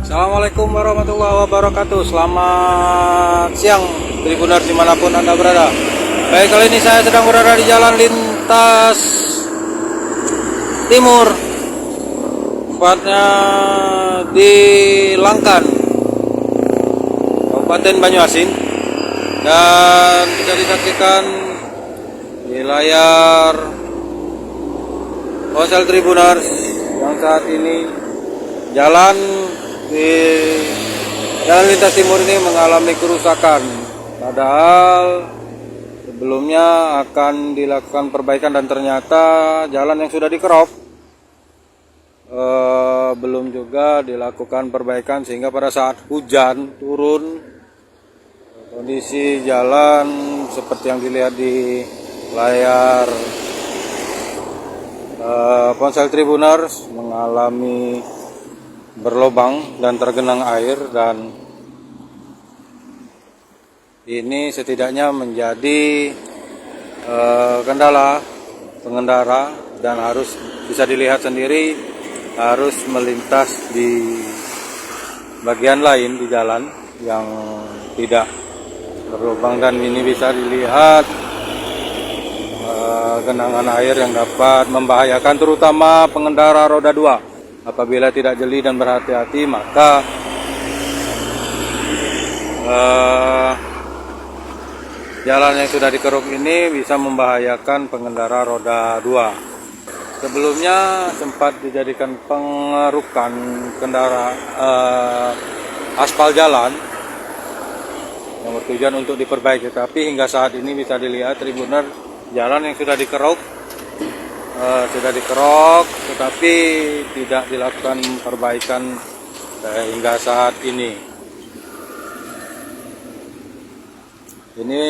Assalamualaikum warahmatullahi wabarakatuh. Selamat siang Tribuners dimanapun Anda berada. Baik, kali ini saya sedang berada di jalan lintas timur, tepatnya di Langkan, Kabupaten Banyuasin. Dan bisa disaksikan di layar ponsel Tribuners yang saat ini jalan di jalan lintas timur ini mengalami kerusakan, padahal sebelumnya akan dilakukan perbaikan dan ternyata jalan yang sudah dikerok belum juga dilakukan perbaikan, sehingga pada saat hujan turun kondisi jalan seperti yang dilihat di layar ponsel Tribuners mengalami berlobang dan tergenang air, dan ini setidaknya menjadi kendala pengendara dan harus bisa dilihat sendiri harus melintas di bagian lain di jalan yang tidak berlubang, dan ini bisa dilihat genangan air yang dapat membahayakan terutama pengendara roda 2. Apabila tidak jeli dan berhati-hati, maka jalan yang sudah dikeruk ini bisa membahayakan pengendara roda 2. Sebelumnya sempat dijadikan pengerukan aspal jalan yang bertujuan untuk diperbaiki, tapi hingga saat ini bisa dilihat Tribuners, jalan yang sudah dikeruk tetapi tidak dilakukan perbaikan hingga saat ini. Ini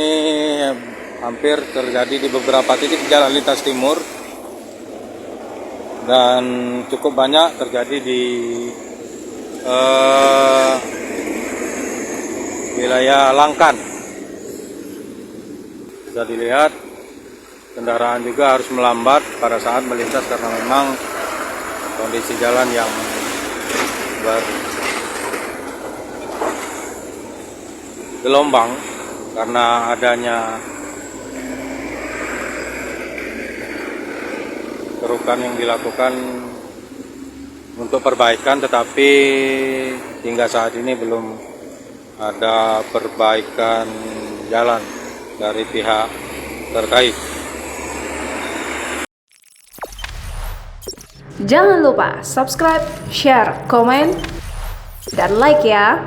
hampir terjadi di beberapa titik jalan lintas timur dan cukup banyak terjadi di wilayah Langkan. Bisa dilihat kendaraan juga harus melambat pada saat melintas karena memang kondisi jalan yang bergelombang karena adanya kerukan yang dilakukan untuk perbaikan, tetapi hingga saat ini belum ada perbaikan jalan dari pihak terkait. Jangan lupa subscribe, share, komen, dan like ya.